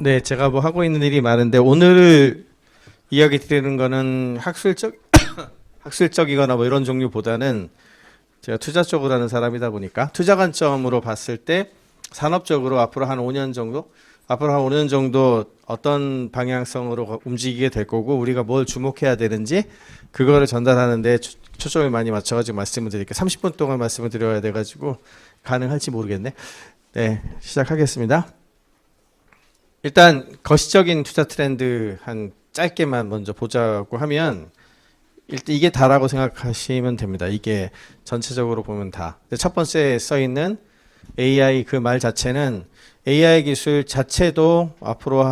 네, 제가 뭐 하고 있는 일이 많은데 오늘 이야기 드리는 거는 학술적이거나 뭐 이런 종류보다는 제가 투자 쪽으로 하는 사람이다 보니까 투자 관점으로 봤을 때 산업적으로 앞으로 한 5년 정도 어떤 방향성으로 움직이게 될 거고 우리가 뭘 주목해야 되는지 그거를 전달하는데 초점을 많이 맞춰가지고 말씀을 드릴게요. 30분 동안 말씀을 드려야 돼가지고 가능할지 모르겠네. 네, 시작하겠습니다. 일단 거시적인 투자 트렌드 한 짧게만 먼저 보자고 하면 일단 이게 다라고 생각하시면 됩니다. 이게 전체적으로 보면 다. 첫 번째 써 있는 AI 그 말 자체는 AI 기술 자체도 앞으로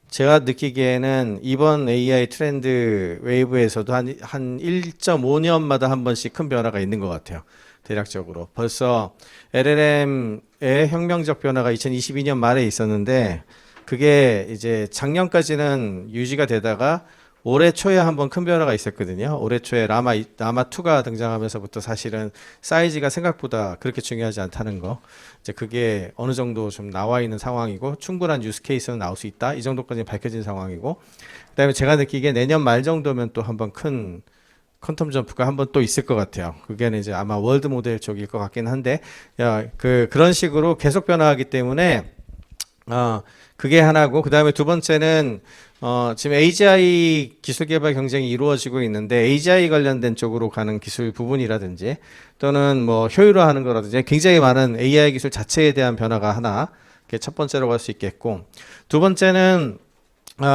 제가 느끼기에는 이번 AI 트렌드 웨이브에서도 한 1.5년마다 한 번씩 큰 변화가 있는 것 같아요. 대략적으로. 벌써 LLM의 혁명적 변화가 2022년 말에 있었는데 그게 이제 작년까지는 유지가 되다가 올해 초에 한번 큰 변화가 있었거든요. 올해 초에 라마2가 등장하면서부터 사실은 사이즈가 생각보다 그렇게 중요하지 않다는 거. 이제 그게 어느 정도 좀 나와 있는 상황이고 충분한 유스 케이스는 나올 수 있다. 이 정도까지 밝혀진 상황이고. 그다음에 제가 느끼기에 내년 말 정도면 또 한번 큰 퀀텀 점프가 한번 또 있을 것 같아요. 그게는 이제 아마 월드 모델 쪽일 것 같긴 한데, 그런 식으로 계속 변화하기 때문에, 그게 하나고, 그 다음에 두 번째는, 지금 AGI 기술 개발 경쟁이 이루어지고 있는데, AGI 관련된 쪽으로 가는 기술 부분이라든지, 또는 뭐 효율화하는 거라든지, 굉장히 많은 AI 기술 자체에 대한 변화가 하나, 그게 첫 번째로 할 수 있겠고, 두 번째는,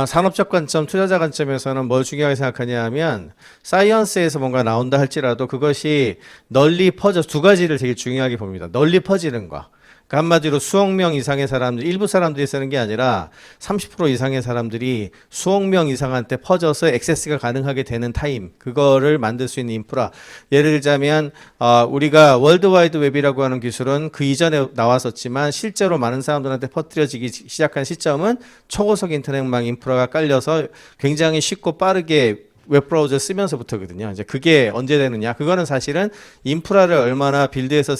산업적 관점, 투자자 관점에서는 뭘 중요하게 생각하냐 하면 사이언스에서 뭔가 나온다 할지라도 그것이 널리 퍼져 두 가지를 되게 중요하게 봅니다. 널리 퍼지는 거. 그러니까 한마디로 수억 명 이상의 사람들, 일부 사람들이 쓰는 게 아니라 30% 이상의 사람들이 수억 명 이상한테 퍼져서 액세스가 가능하게 되는 타임, 그거를 만들 수 있는 인프라. 예를 들자면 우리가 월드와이드 웹이라고 하는 기술은 그 이전에 나왔었지만 실제로 많은 사람들한테 퍼뜨려지기 시작한 시점은 초고속 인터넷망 인프라가 깔려서 굉장히 쉽고 빠르게 웹브라우저 쓰면서부터거든요. 이제 그게 언제 되느냐? 그거는 사실은 인프라를 얼마나 빌드해서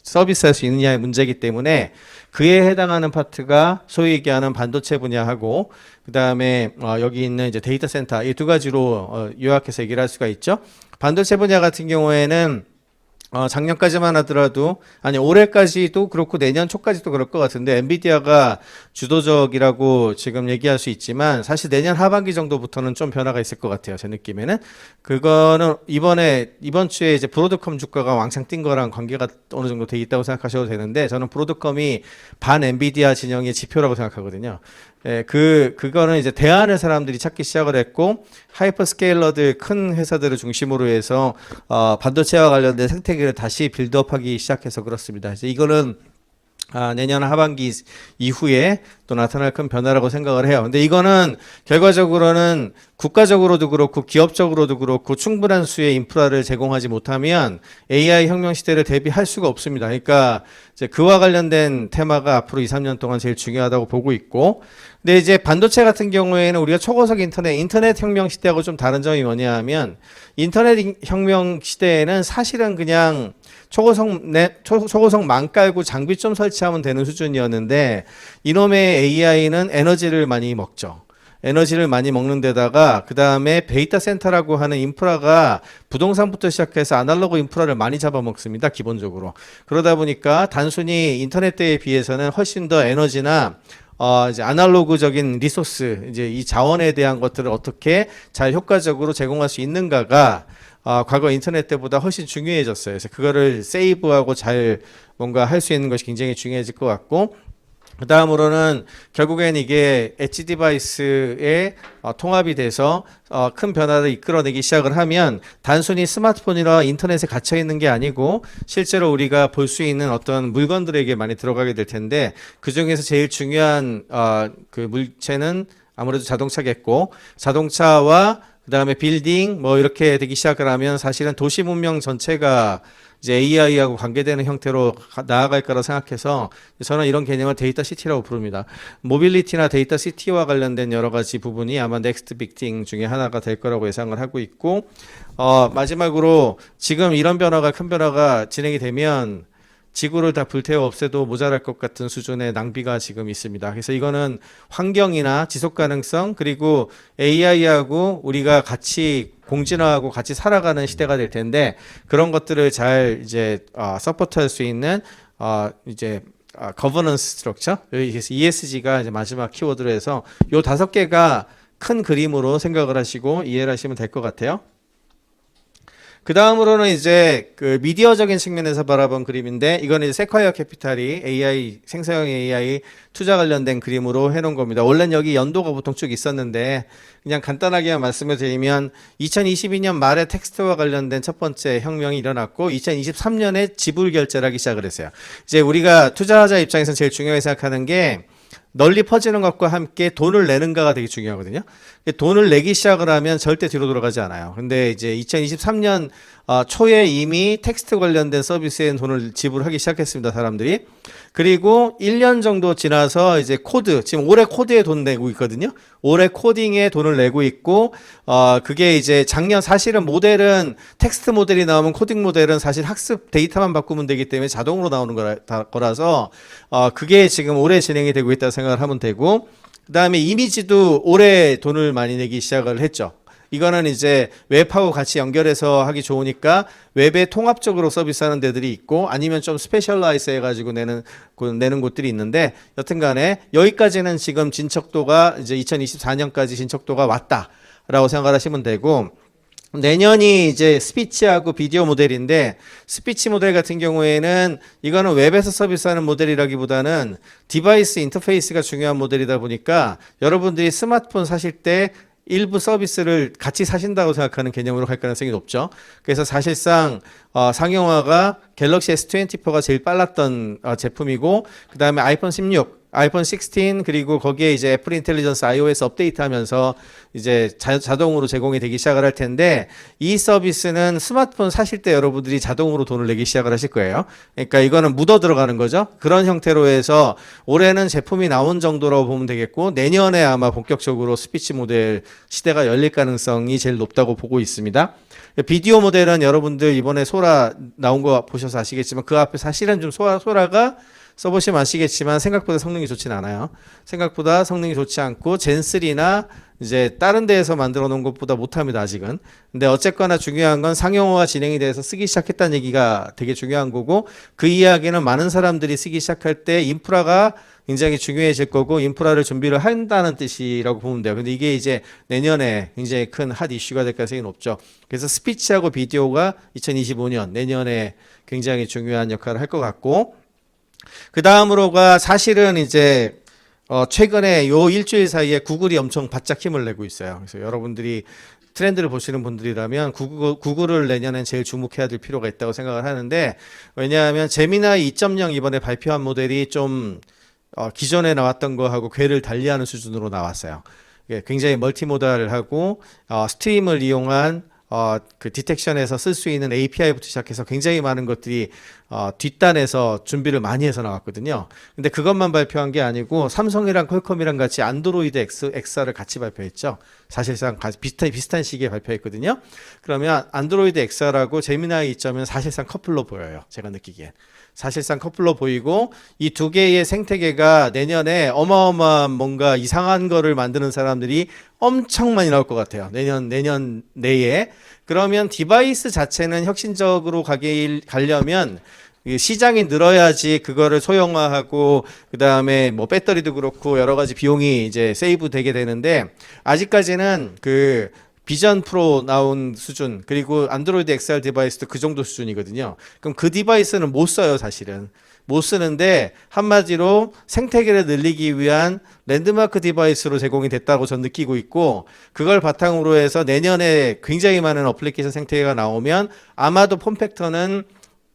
서비스할 수 있느냐의 문제이기 때문에 그에 해당하는 파트가 소위 얘기하는 반도체 분야하고 그 다음에 여기 있는 이제 데이터 센터 이 두 가지로 요약해서 얘기를 할 수가 있죠. 반도체 분야 같은 경우에는 작년까지만 하더라도 아니 올해까지도 그렇고 내년 초까지도 그럴 것 같은데 엔비디아가 주도적이라고 지금 얘기할 수 있지만 사실 내년 하반기 정도부터는 좀 변화가 있을 것 같아요. 제 느낌에는 그거는 이번 주에 이제 브로드컴 주가가 왕창 뛴 거랑 관계가 어느 정도 돼 있다고 생각하셔도 되는데 저는 브로드컴이 반 엔비디아 진영의 지표라고 생각하거든요. 예, 그거는 이제 대안을 사람들이 찾기 시작을 했고, 하이퍼스케일러들 큰 회사들을 중심으로 해서, 반도체와 관련된 생태계를 다시 빌드업하기 시작해서 그렇습니다. 이제 이거는 내년 하반기 이후에 또 나타날 큰 변화라고 생각을 해요. 근데 이거는 결과적으로는 국가적으로도 그렇고 기업적으로도 그렇고 충분한 수의 인프라를 제공하지 못하면 AI 혁명 시대를 대비할 수가 없습니다. 그러니까 이제 그와 관련된 테마가 앞으로 2, 3년 동안 제일 중요하다고 보고 있고, 근데 이제 반도체 같은 경우에는 우리가 초고속 인터넷 혁명 시대하고 좀 다른 점이 뭐냐 하면 인터넷 혁명 시대에는 사실은 그냥 초고속망 깔고 장비 좀 설치하면 되는 수준이었는데 이놈의 AI는 에너지를 많이 먹죠. 에너지를 많이 먹는 데다가 그 다음에 데이터 센터라고 하는 인프라가 부동산부터 시작해서 아날로그 인프라를 많이 잡아먹습니다. 기본적으로. 그러다 보니까 단순히 인터넷 때에 비해서는 훨씬 더 에너지나 이제 아날로그적인 리소스, 이제 이 자원에 대한 것들을 어떻게 잘 효과적으로 제공할 수 있는가가 과거 인터넷 때보다 훨씬 중요해졌어요. 그래서 그거를 세이브하고 잘 뭔가 할 수 있는 것이 굉장히 중요해질 것 같고, 그 다음으로는 결국엔 이게 엣지 디바이스에 통합이 돼서 큰 변화를 이끌어내기 시작을 하면 단순히 스마트폰이나 인터넷에 갇혀 있는 게 아니고 실제로 우리가 볼 수 있는 어떤 물건들에게 많이 들어가게 될 텐데 그 중에서 제일 중요한 그 물체는 아무래도 자동차겠고 자동차와 그 다음에 빌딩 뭐 이렇게 되기 시작을 하면 사실은 도시 문명 전체가 이제 AI하고 관계되는 형태로 나아갈 거라 생각해서 저는 이런 개념을 데이터 시티라고 부릅니다. 모빌리티나 데이터 시티와 관련된 여러 가지 부분이 아마 넥스트 빅띵 중에 하나가 될 거라고 예상을 하고 있고, 마지막으로 지금 이런 큰 변화가 진행이 되면 지구를 다 불태워 없애도 모자랄 것 같은 수준의 낭비가 지금 있습니다. 그래서 이거는 환경이나 지속 가능성 그리고 AI하고 우리가 같이 공진화하고 같이 살아가는 시대가 될 텐데 그런 것들을 잘 이제 서포트할 수 있는 이제 거버넌스 스트럭처 그래서 ESG가 이제 마지막 키워드로 해서 요 5개가 큰 그림으로 생각을 하시고 이해를 하시면 될 것 같아요. 그 다음으로는 이제 그 미디어적인 측면에서 바라본 그림인데 이거는 이제 세콰이어 캐피탈이 AI 생성형 AI 투자 관련된 그림으로 해놓은 겁니다. 원래는 여기 연도가 보통 쭉 있었는데 그냥 간단하게 말씀을 드리면 2022년 말에 텍스트와 관련된 첫 번째 혁명이 일어났고 2023년에 지불 결제를 하기 시작을 했어요. 이제 우리가 투자자 입장에서 제일 중요하게 생각하는 게 널리 퍼지는 것과 함께 돈을 내는가가 되게 중요하거든요. 돈을 내기 시작을 하면 절대 뒤로 돌아가지 않아요. 근데 이제 2023년 초에 이미 텍스트 관련된 서비스에 돈을 지불하기 시작했습니다, 사람들이. 그리고 1년 정도 지나서 이제 코드, 지금 올해 코드에 돈 내고 있거든요. 올해 코딩에 돈을 내고 있고, 그게 이제 작년 사실은 모델은 텍스트 모델이 나오면 코딩 모델은 사실 학습 데이터만 바꾸면 되기 때문에 자동으로 나오는 거라서, 그게 지금 올해 진행이 되고 있다고 생각을 하면 되고, 그 다음에 이미지도 올해 돈을 많이 내기 시작을 했죠. 이거는 이제 웹하고 같이 연결해서 하기 좋으니까 웹에 통합적으로 서비스하는 데들이 있고 아니면 좀 스페셜라이즈 해가지고 내는 곳들이 있는데 여튼간에 여기까지는 지금 진척도가 이제 2024년까지 진척도가 왔다라고 생각을 하시면 되고 내년이 이제 스피치하고 비디오 모델인데 스피치 모델 같은 경우에는 이거는 웹에서 서비스하는 모델이라기보다는 디바이스 인터페이스가 중요한 모델이다 보니까 여러분들이 스마트폰 사실 때 일부 서비스를 같이 사신다고 생각하는 개념으로 갈 가능성이 높죠. 그래서 사실상 상용화가 갤럭시 S24가 제일 빨랐던 제품이고 그 다음에 아이폰 16, 아이폰 16 그리고 거기에 이제 애플 인텔리전스 iOS 업데이트하면서 이제 자동으로 제공이 되기 시작을 할 텐데 이 서비스는 스마트폰 사실 때 여러분들이 자동으로 돈을 내기 시작을 하실 거예요. 그러니까 이거는 묻어 들어가는 거죠. 그런 형태로 해서 올해는 제품이 나온 정도라고 보면 되겠고 내년에 아마 본격적으로 스피치 모델 시대가 열릴 가능성이 제일 높다고 보고 있습니다. 비디오 모델은 여러분들 이번에 소라 나온 거 보셔서 아시겠지만 그 앞에 사실은 좀 소라가 써보시면 아시겠지만 생각보다 성능이 좋진 않아요. 생각보다 성능이 좋지 않고 젠3나 이제 다른 데에서 만들어 놓은 것보다 못합니다 아직은. 근데 어쨌거나 중요한 건 상용화가 진행이 돼서 쓰기 시작했다는 얘기가 되게 중요한 거고 그 이야기는 많은 사람들이 쓰기 시작할 때 인프라가 굉장히 중요해질 거고 인프라를 준비를 한다는 뜻이라고 보면 돼요. 근데 이게 이제 내년에 굉장히 큰 핫 이슈가 될 가능성이 높죠. 그래서 스피치하고 비디오가 2025년 내년에 굉장히 중요한 역할을 할 것 같고 그 다음으로가 사실은 이제 최근에 요 일주일 사이에 구글이 엄청 바짝 힘을 내고 있어요. 그래서 여러분들이 트렌드를 보시는 분들이라면 구글을 내년엔 제일 주목해야 될 필요가 있다고 생각을 하는데 왜냐하면 제미나이 2.0 이번에 발표한 모델이 좀 기존에 나왔던 거하고 궤를 달리하는 수준으로 나왔어요. 굉장히 멀티모달하고 스트림을 이용한 그 디텍션에서 쓸 수 있는 API부터 시작해서 굉장히 많은 것들이 뒷단에서 준비를 많이 해서 나왔거든요. 근데 그것만 발표한 게 아니고 삼성이랑 퀄컴이랑 같이 안드로이드 X를 같이 발표했죠. 사실상 비슷한 시기에 발표했거든요. 그러면 안드로이드 X라고 제미나이 2.0은 사실상 커플로 보여요. 제가 느끼기에. 사실상 커플로 보이고 이 두 개의 생태계가 내년에 어마어마한 뭔가 이상한 거를 만드는 사람들이 엄청 많이 나올 것 같아요. 내년 내에. 그러면 디바이스 자체는 혁신적으로 가려면 시장이 늘어야지 그거를 소형화하고 그다음에 뭐 배터리도 그렇고 여러 가지 비용이 이제 세이브 되게 되는데 아직까지는 그 비전 프로 나온 수준 그리고 안드로이드 XR 디바이스도 그 정도 수준이거든요. 그럼 그 디바이스는 못 써요 사실은. 못 쓰는데 한마디로 생태계를 늘리기 위한 랜드마크 디바이스로 제공이 됐다고 전 느끼고 있고 그걸 바탕으로 해서 내년에 굉장히 많은 어플리케이션 생태계가 나오면 아마도 폼팩터는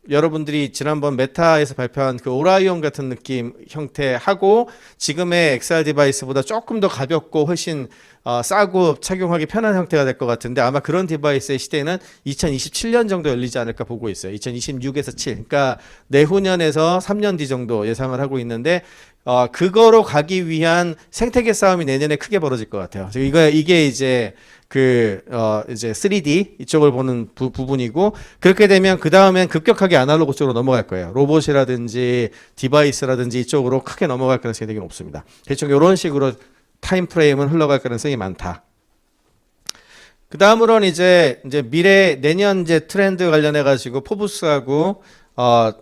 여러분들이 지난번 메타에서 발표한 그 오라이온 같은 느낌 형태하고 지금의 XR 디바이스보다 조금 더 가볍고 훨씬 싸고 착용하기 편한 형태가 될 것 같은데 아마 그런 디바이스의 시대는 2027년 정도 열리지 않을까 보고 있어요. 2026에서 7. 그러니까 내후년에서 3년 뒤 정도 예상을 하고 있는데 그거로 가기 위한 생태계 싸움이 내년에 크게 벌어질 것 같아요. 이게 이제 이제 3D 이쪽을 보는 부분이고, 그렇게 되면 그 다음엔 급격하게 아날로그 쪽으로 넘어갈 거예요. 로봇이라든지 디바이스라든지 이쪽으로 크게 넘어갈 가능성이 되게 높습니다. 대충 이런 식으로 타임 프레임은 흘러갈 가능성이 많다. 그 다음으로는 이제 내년 이제 트렌드 관련해 가지고 포브스하고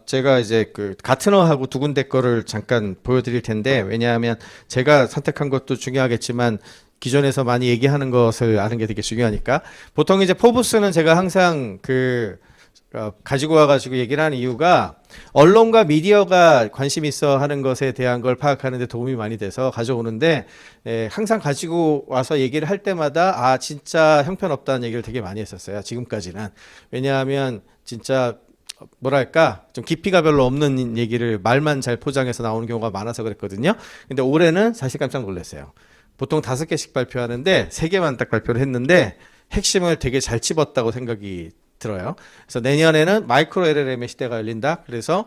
제가 이제 가트너하고 두 군데 거를 잠깐 보여드릴 텐데, 왜냐하면 제가 선택한 것도 중요하겠지만 기존에서 많이 얘기하는 것을 아는 게 되게 중요하니까. 보통 이제 포브스는 제가 항상 가지고 와가지고 얘기를 하는 이유가, 언론과 미디어가 관심 있어 하는 것에 대한 걸 파악하는 데 도움이 많이 돼서 가져오는데, 항상 가지고 와서 얘기를 할 때마다 진짜 형편없다는 얘기를 되게 많이 했었어요, 지금까지는. 왜냐하면 진짜 뭐랄까 좀 깊이가 별로 없는 얘기를 말만 잘 포장해서 나오는 경우가 많아서 그랬거든요. 근데 올해는 사실 깜짝 놀랐어요. 보통 5개씩 발표하는데 3개만 딱 발표를 했는데 핵심을 되게 잘 집었다고 생각이 들어요. 그래서 내년에는 마이크로 LLM의 시대가 열린다. 그래서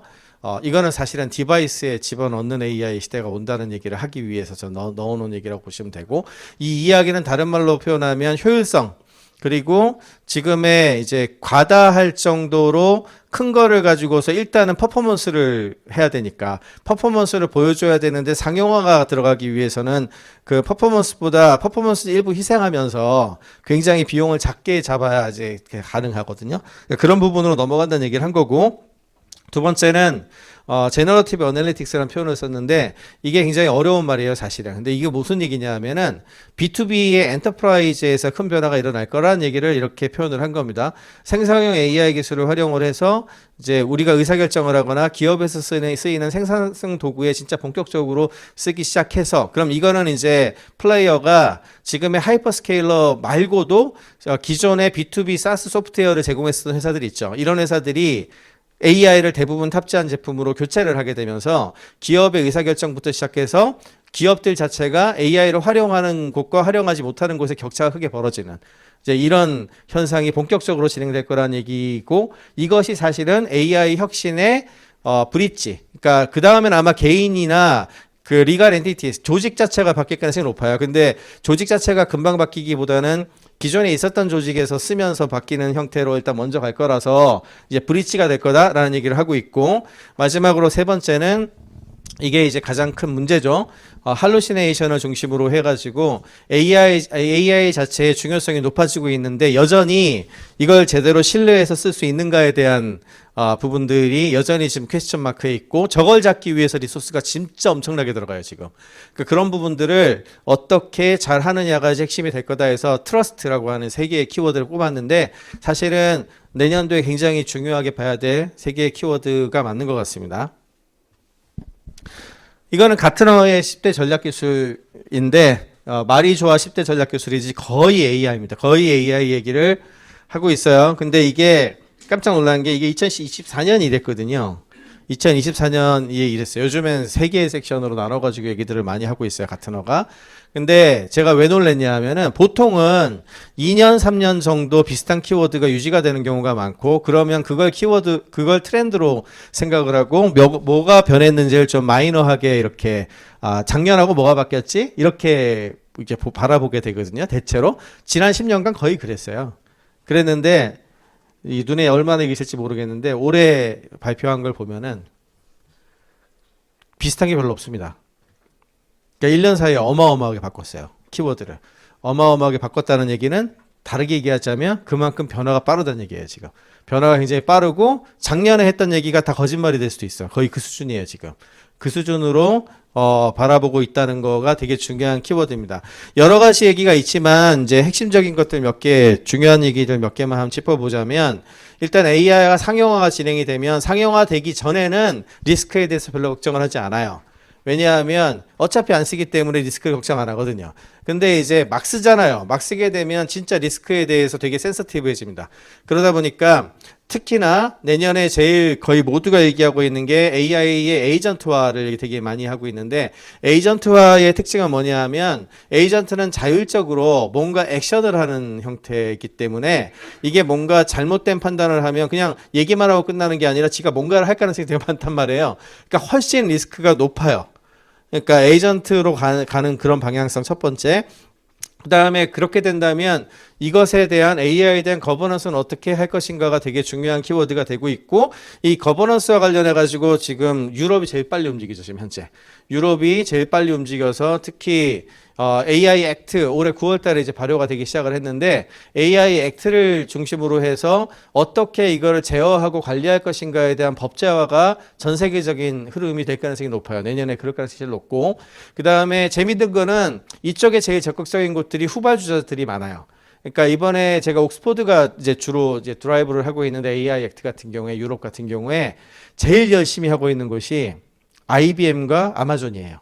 이거는 사실은 디바이스에 집어넣는 AI 시대가 온다는 얘기를 하기 위해서 저 넣어놓은 얘기라고 보시면 되고, 이 이야기는 다른 말로 표현하면 효율성, 그리고 지금의 이제 과다할 정도로 큰 거를 가지고서 일단은 퍼포먼스를 해야 되니까 퍼포먼스를 보여줘야 되는데, 상용화가 들어가기 위해서는 그 퍼포먼스 일부 희생하면서 굉장히 비용을 작게 잡아야 이제 가능하거든요. 그런 부분으로 넘어간다는 얘기를 한 거고, 두 번째는 제너러티브 어널리틱스라는 표현을 썼는데, 이게 굉장히 어려운 말이에요, 사실은. 근데 이게 무슨 얘기냐 하면은 B2B의 엔터프라이즈에서 큰 변화가 일어날 거라는 얘기를 이렇게 표현을 한 겁니다. 생성형 AI 기술을 활용을 해서 이제 우리가 의사결정을 하거나 기업에서 쓰이는 생산성 도구에 진짜 본격적으로 쓰기 시작해서, 그럼 이거는 이제 플레이어가 지금의 하이퍼스케일러 말고도 기존의 B2B 사스 소프트웨어를 제공했던 회사들이 있죠. 이런 회사들이 AI를 대부분 탑재한 제품으로 교체를 하게 되면서 기업의 의사결정부터 시작해서 기업들 자체가 AI를 활용하는 곳과 활용하지 못하는 곳의 격차가 크게 벌어지는 이제 이런 현상이 본격적으로 진행될 거라는 얘기고, 이것이 사실은 AI 혁신의 브릿지. 그러니까 그 다음엔 아마 개인이나 리갈 엔티티, 조직 자체가 바뀔 가능성이 높아요. 근데 조직 자체가 금방 바뀌기보다는 기존에 있었던 조직에서 쓰면서 바뀌는 형태로 일단 먼저 갈 거라서 이제 브릿지가 될 거다라는 얘기를 하고 있고, 마지막으로 세 번째는 이게 이제 가장 큰 문제죠. 할루시네이션을 중심으로 해가지고 AI 자체의 중요성이 높아지고 있는데, 여전히 이걸 제대로 신뢰해서 쓸 수 있는가에 대한 부분들이 여전히 지금 퀘스천 마크에 있고, 저걸 잡기 위해서 리소스가 진짜 엄청나게 들어가요, 지금. 그런 부분들을 어떻게 잘 하느냐가 이제 핵심이 될 거다 해서 트러스트라고 하는 3개의 키워드를 뽑았는데, 사실은 내년도에 굉장히 중요하게 봐야 될 3개의 키워드가 맞는 것 같습니다. 이거는 가트너의 10대 전략기술인데, 말이 좋아 10대 전략기술이지 거의 AI입니다. 거의 AI 얘기를 하고 있어요. 근데 이게 깜짝 놀란 게, 이게 2024년이 이랬거든요. 2024년이 이랬어요. 요즘엔 3개의 섹션으로 나눠가지고 얘기들을 많이 하고 있어요, 가트너가. 근데 제가 왜 놀랐냐 하면은, 보통은 2년, 3년 정도 비슷한 키워드가 유지가 되는 경우가 많고, 그러면 그걸 트렌드로 생각을 하고, 뭐가 변했는지를 좀 마이너하게 이렇게, 작년하고 뭐가 바뀌었지? 이렇게 이제 바라보게 되거든요, 대체로. 지난 10년간 거의 그랬어요. 그랬는데, 이 눈에 얼마나 익으실지 모르겠는데, 올해 발표한 걸 보면은 비슷한 게 별로 없습니다. 그러니까 1년 사이에 어마어마하게 바꿨어요, 키워드를. 어마어마하게 바꿨다는 얘기는 다르게 얘기하자면 그만큼 변화가 빠르다는 얘기예요, 지금. 변화가 굉장히 빠르고, 작년에 했던 얘기가 다 거짓말이 될 수도 있어요. 거의 그 수준이에요, 지금. 그 수준으로 바라보고 있다는 거가 되게 중요한 키워드입니다. 여러 가지 얘기가 있지만 이제 핵심적인 것들 몇 개, 중요한 얘기들 몇 개만 한번 짚어보자면, 일단 AI가 상용화가 진행이 되면, 상용화 되기 전에는 리스크에 대해서 별로 걱정을 하지 않아요. 왜냐하면 어차피 안 쓰기 때문에 리스크를 걱정 안 하거든요. 근데 이제 막 쓰잖아요. 막 쓰게 되면 진짜 리스크에 대해서 되게 센서티브해집니다. 그러다 보니까 특히나 내년에 제일 거의 모두가 얘기하고 있는 게 AI의 에이전트화를 되게 많이 하고 있는데, 에이전트화의 특징은 뭐냐 하면, 에이전트는 자율적으로 뭔가 액션을 하는 형태이기 때문에, 이게 뭔가 잘못된 판단을 하면 그냥 얘기만 하고 끝나는 게 아니라 지가 뭔가를 할 가능성이 되게 많단 말이에요. 그러니까 훨씬 리스크가 높아요. 그러니까 에이전트로 가는 그런 방향성 첫 번째. 그 다음에 그렇게 된다면 이것에 대한 AI에 대한 거버넌스는 어떻게 할 것인가가 되게 중요한 키워드가 되고 있고, 이 거버넌스와 관련해 가지고 지금 유럽이 제일 빨리 움직이죠. 지금 현재 유럽이 제일 빨리 움직여서 특히 AI 액트 올해 9월 달에 이제 발효가 되기 시작을 했는데, AI 액트를 중심으로 해서 어떻게 이거를 제어하고 관리할 것인가에 대한 법제화가 전 세계적인 흐름이 될 가능성이 높아요. 내년에 그럴 가능성이 제일 높고, 그 다음에 재밌는 거는 이쪽에 제일 적극적인 곳들이 후발주자들이 많아요. 그러니까 이번에 제가 옥스포드가 이제 주로 이제 드라이브를 하고 있는데, AI 액트 같은 경우에 유럽 같은 경우에 제일 열심히 하고 있는 곳이 IBM과 아마존이에요.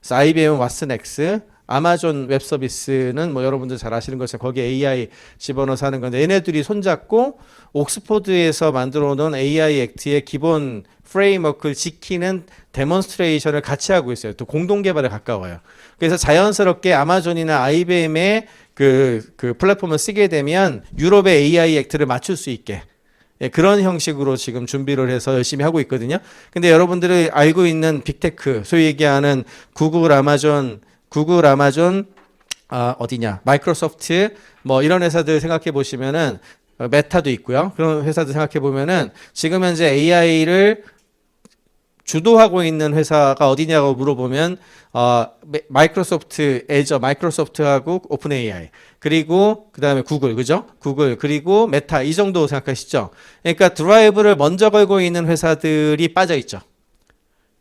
그래서 IBM은 왓슨X, 아마존 웹 서비스는 뭐 여러분들 잘 아시는 것처럼 거기에 AI 집어넣어서 하는 건데, 얘네들이 손잡고 옥스포드에서 만들어 놓은 AI 액트의 기본 프레임워크를 지키는 데몬스트레이션을 같이 하고 있어요. 또 공동 개발에 가까워요. 그래서 자연스럽게 아마존이나 IBM의 그 플랫폼을 쓰게 되면 유럽의 AI 액트를 맞출 수 있게, 예, 그런 형식으로 지금 준비를 해서 열심히 하고 있거든요. 근데 여러분들이 알고 있는 빅테크, 소위 얘기하는 구글, 아마존, 어디냐, 마이크로소프트, 뭐 이런 회사들 생각해 보시면은, 메타도 있고요. 그런 회사들 생각해 보면은 지금 현재 AI를 주도하고 있는 회사가 어디냐고 물어보면 마이크로소프트, 애저, 마이크로소프트하고 오픈 AI, 그리고 그 다음에 구글, 그죠? 구글, 그리고 메타, 이 정도 생각하시죠? 그러니까 드라이브를 먼저 걸고 있는 회사들이 빠져 있죠.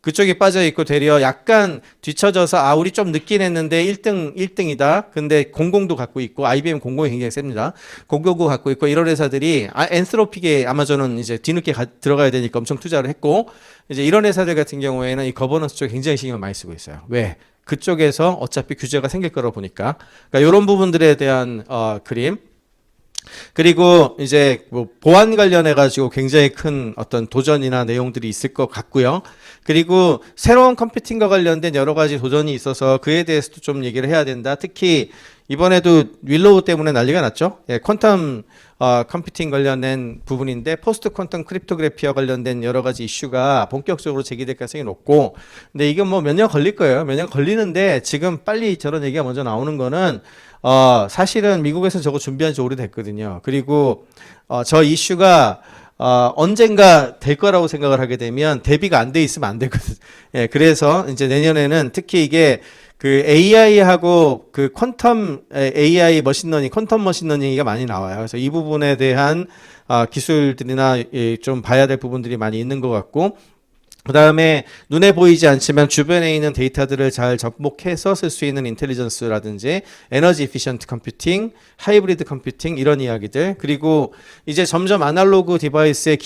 그쪽이 빠져 있고 되려 약간 뒤쳐져서 우리 좀 늦긴 했는데 1등이다. 근데 공공도 갖고 있고, IBM 공공이 굉장히 셉니다. 공공도 갖고 있고, 이런 회사들이 엔스로픽에 아마존은 이제 뒤늦게 들어가야 되니까 엄청 투자를 했고, 이제 이런 회사들 같은 경우에는 이 거버넌스 쪽에 굉장히 신경을 많이 쓰고 있어요. 왜? 그쪽에서 어차피 규제가 생길 거라 보니까. 그러니까 이런 부분들에 대한 그림. 그리고 이제 뭐 보안 관련해 가지고 굉장히 큰 어떤 도전이나 내용들이 있을 것 같고요. 그리고 새로운 컴퓨팅과 관련된 여러 가지 도전이 있어서 그에 대해서도 좀 얘기를 해야 된다. 특히 이번에도 윌로우 때문에 난리가 났죠. 예, 퀀텀 컴퓨팅 관련된 부분인데, 포스트 퀀텀 크립토그래피와 관련된 여러 가지 이슈가 본격적으로 제기될 가능성이 높고, 근데 이건 뭐 몇 년 걸릴 거예요. 몇 년 걸리는데 지금 빨리 저런 얘기가 먼저 나오는 거는 사실은 미국에서 저거 준비한 지 오래됐거든요. 그리고 저 이슈가 언젠가 될 거라고 생각을 하게 되면 대비가 안 돼 있으면 안 되거든. 예, 그래서 이제 내년에는 특히 이게 그 AI하고 그 퀀텀 AI 머신러닝, 퀀텀 머신러닝이 많이 나와요. 그래서 이 부분에 대한 기술들이나 좀 봐야 될 부분들이 많이 있는 것 같고, 그 다음에 눈에 보이지 않지만 주변에 있는 데이터들을 잘 접목해서 쓸 수 있는 인텔리전스라든지 에너지 에피션트 컴퓨팅, 하이브리드 컴퓨팅, 이런 이야기들. 그리고 이제 점점 아날로그 디바이스에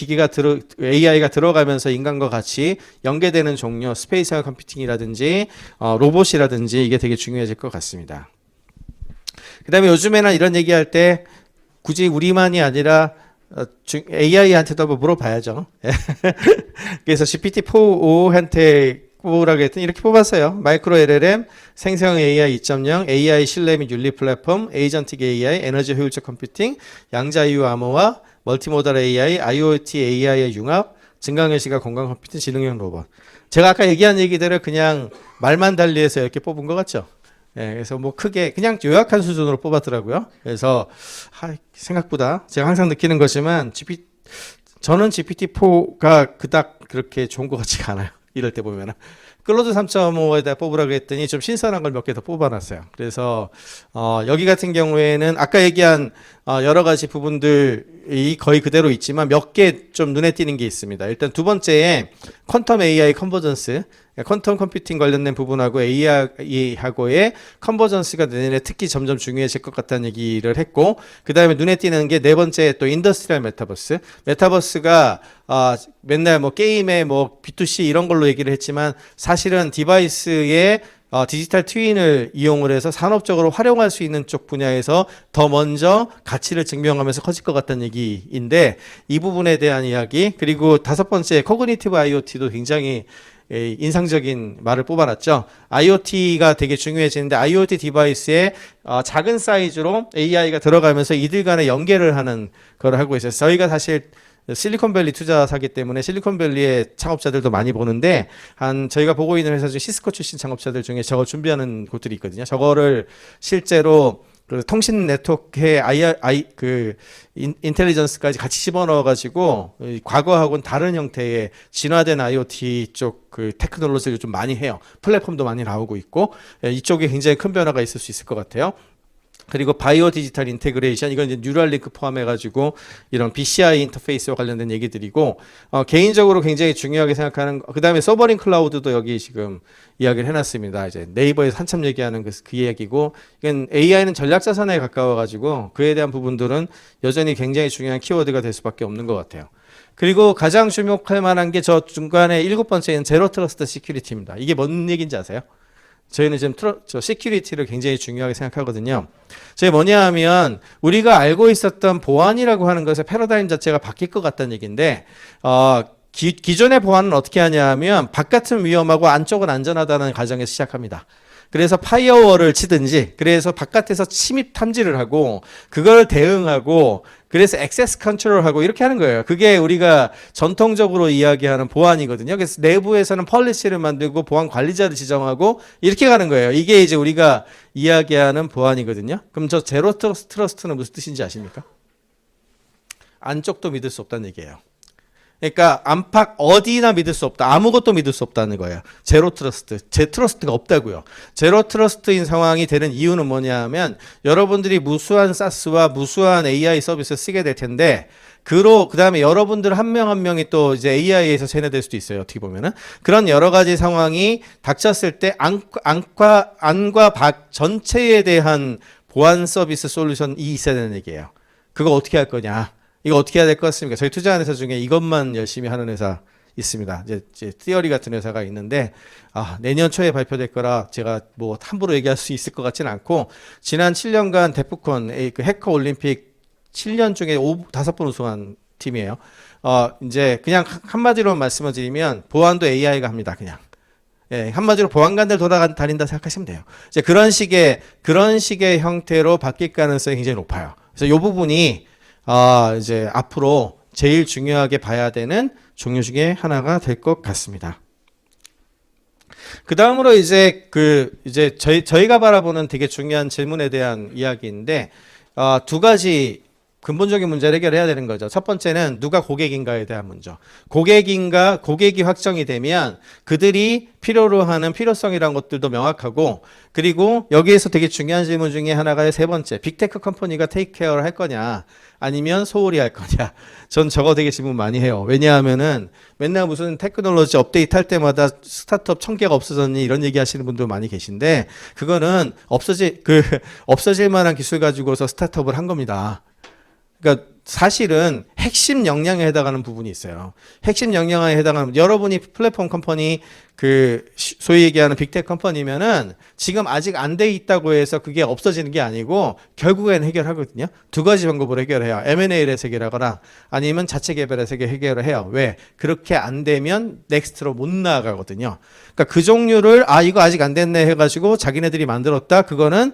AI가 들어가면서 인간과 같이 연계되는 종류, 스페이스형 컴퓨팅이라든지 로봇이라든지, 이게 되게 중요해질 것 같습니다. 그 다음에 요즘에는 이런 얘기할 때 굳이 우리만이 아니라 AI한테도 한번 물어봐야죠. 그래서 GPT-4.5한테 뽑으라고 했더니 이렇게 뽑았어요. 마이크로 LLM, 생성 AI 2.0, AI 신뢰 및 윤리 플랫폼, 에이전틱 AI, 에너지 효율적 컴퓨팅, 양자유 암호화, 멀티모달 AI, IoT AI의 융합, 증강현실과 공간 컴퓨팅, 지능형 로봇. 제가 아까 얘기한 얘기들을 그냥 말만 달리해서 이렇게 뽑은 것 같죠. 예, 그래서 뭐 크게 그냥 요약한 수준으로 뽑았더라고요. 그래서 생각보다 제가 항상 느끼는 거지만 저는 GPT-4가 그닥 그렇게 좋은 것 같지가 않아요. 이럴 때 보면은 클로드 3.5에다 뽑으라고 했더니 좀 신선한 걸 몇 개 더 뽑아놨어요. 그래서 여기 같은 경우에는 아까 얘기한 여러 가지 부분들이 거의 그대로 있지만 몇 개 좀 눈에 띄는 게 있습니다. 일단 두 번째에 퀀텀 AI 컨버전스, 퀀텀 컴퓨팅 관련된 부분하고 AI하고의 컨버전스가 내년에 특히 점점 중요해질 것 같다는 얘기를 했고, 그 다음에 눈에 띄는 게 네 번째 또 인더스트리얼 메타버스. 메타버스가 맨날 뭐 게임에 뭐 B2C 이런 걸로 얘기를 했지만 사실은 디바이스의 디지털 트윈을 이용을 해서 산업적으로 활용할 수 있는 쪽 분야에서 더 먼저 가치를 증명하면서 커질 것 같다는 얘기인데, 이 부분에 대한 이야기. 그리고 다섯 번째 코그니티브 IoT도 굉장히 인상적인 말을 뽑아놨죠. IoT가 되게 중요해지는데 IoT 디바이스에 작은 사이즈로 AI가 들어가면서 이들 간에 연계를 하는 걸 하고 있어요. 저희가 사실 실리콘밸리 투자사기 때문에 실리콘밸리의 창업자들도 많이 보는데 저희가 보고 있는 회사 중 시스코 출신 창업자들 중에 저걸 준비하는 곳들이 있거든요. 저거를 실제로 그 통신 네트워크에 인텔리전스까지 같이 집어넣어가지고 과거하고는 다른 형태의 진화된 IoT 쪽 그 테크놀로지를 좀 많이 해요. 플랫폼도 많이 나오고 있고 이쪽에 굉장히 큰 변화가 있을 수 있을 것 같아요. 그리고 바이오 디지털 인테그레이션, 이건 이제 뉴럴링크 포함해가지고 이런 BCI 인터페이스와 관련된 얘기들이고, 개인적으로 굉장히 중요하게 생각하는, 그 다음에 서버링 클라우드도 여기 지금 이야기를 해놨습니다. 이제 네이버에서 한참 얘기하는 그 이야기고, 이건 AI는 전략 자산에 가까워가지고 그에 대한 부분들은 여전히 굉장히 중요한 키워드가 될 수밖에 없는 것 같아요. 그리고 가장 주목할 만한 게 저 중간에 7번째는 제로 트러스트 시큐리티입니다. 이게 뭔 얘기인지 아세요? 저희는 지금 저 시큐리티를 굉장히 중요하게 생각하거든요. 저희 뭐냐 하면 우리가 알고 있었던 보안이라고 하는 것의 패러다임 자체가 바뀔 것 같다는 얘기인데, 기존의 보안은 어떻게 하냐 하면 바깥은 위험하고 안쪽은 안전하다는 가정에서 시작합니다. 그래서 파이어월을 치든지, 그래서 바깥에서 침입 탐지를 하고 그걸 대응하고, 그래서 액세스 컨트롤하고 이렇게 하는 거예요. 그게 우리가 전통적으로 이야기하는 보안이거든요. 그래서 내부에서는 폴리시를 만들고 보안 관리자를 지정하고 이렇게 가는 거예요. 이게 이제 우리가 이야기하는 보안이거든요. 그럼 저 제로 트러스트는 무슨 뜻인지 아십니까? 안쪽도 믿을 수 없다는 얘기예요. 그러니까 안팎 어디나 믿을 수 없다. 아무것도 믿을 수 없다는 거예요. 제로 트러스트. 제 트러스트가 없다고요. 제로 트러스트인 상황이 되는 이유는 뭐냐 하면 여러분들이 무수한 사스와 무수한 AI 서비스를 쓰게 될 텐데 그 다음에 여러분들 한 명 한 명이 또 이제 AI에서 세뇌될 수도 있어요. 어떻게 보면은. 그런 여러 가지 상황이 닥쳤을 때 안과 밖 전체에 대한 보안 서비스 솔루션이 있어야 되는 얘기예요. 그거 어떻게 할 거냐. 이거 어떻게 해야 될 것 같습니까? 저희 투자하는 회사 중에 이것만 열심히 하는 회사 있습니다. 이제 티어리 같은 회사가 있는데, 내년 초에 발표될 거라 제가 뭐 함부로 얘기할 수 있을 것 같지는 않고, 지난 7년간 데프콘, 그 해커 올림픽 7년 중에 5번 우승한 팀이에요. 이제 그냥 한마디로 말씀을 드리면, 보안도 AI가 합니다, 그냥. 예, 한마디로 보안관들 돌아다닌다 생각하시면 돼요. 이제 그런 식의 형태로 바뀔 가능성이 굉장히 높아요. 그래서 이 부분이 이제 앞으로 제일 중요하게 봐야 되는 종류 중에 하나가 될 것 같습니다. 그 다음으로 이제 저희가 바라보는 되게 중요한 질문에 대한 이야기인데, 두 가지 근본적인 문제를 해결해야 되는 거죠. 첫 번째는 누가 고객인가에 대한 문제. 고객이 확정이 되면 그들이 필요로 하는 필요성이라는 것들도 명확하고, 그리고 여기에서 되게 중요한 질문 중에 하나가 세 번째, 빅테크 컴퍼니가 테이크 케어를 할 거냐 아니면 소홀히 할 거냐. 전 저거 되게 질문 많이 해요. 왜냐하면은 맨날 무슨 테크놀로지 업데이트 할 때마다 스타트업 1000개가 없어졌니 이런 얘기 하시는 분들 많이 계신데, 그거는 없어질 만한 기술 가지고서 스타트업을 한 겁니다. 그러니까 사실은 핵심 역량에 해당하는 부분이 있어요. 핵심 역량에 해당하는, 여러분이 플랫폼 컴퍼니, 소위 얘기하는 빅테크 컴퍼니면은 지금 아직 안 돼 있다고 해서 그게 없어지는 게 아니고 결국엔 해결하거든요. 두 가지 방법으로 해결해요. M&A를 해서 해결하거나 아니면 자체 개발해서 해결을 해요. 왜? 그렇게 안 되면 넥스트로 못 나아가거든요. 그러니까 그 종류를 이거 아직 안 됐네 해가지고 자기네들이 만들었다. 그거는